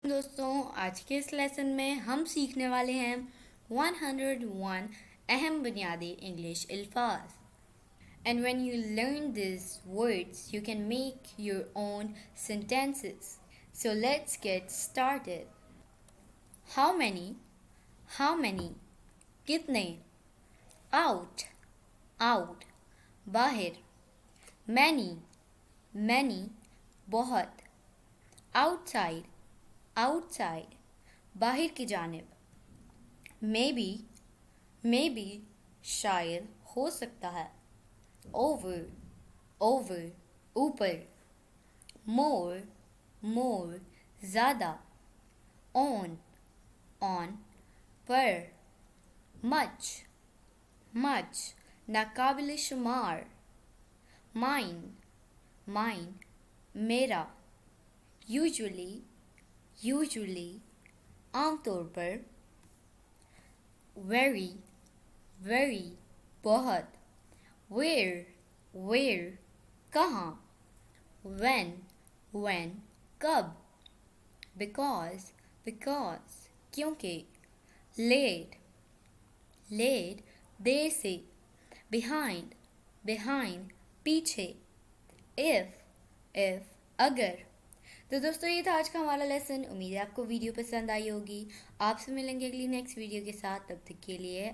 दोस्तों, आज के इस लेसन में हम सीखने वाले हैं 101 अहम बुनियादी इंग्लिश अल्फाज। And when you learn these words, you can make your own sentences. So let's get started. How many? How many? कितने? Out, out. बाहर. Many, many. बहुत. Outside, outside. बाहर की जानिब. Maybe, maybe. शायद, हो सकता है. Over, over. ऊपर. More, more. ज़्यादा. On, on. पर. Much, much. नाकाबिल शुमार. Mine, mine. मेरा. Usually, usually. आमतौर पर. Very, very. बहुत. Where, where. कहाँ. When, when. कब. Because, because. क्योंकि. Late, late. देर से. Behind, behind. पीछे. If. अगर. तो दोस्तों, ये था आज का हमारा लेसन। उम्मीद है आपको वीडियो पसंद आई होगी। आपसे मिलेंगे अगली नेक्स्ट वीडियो के साथ। तब तक के लिए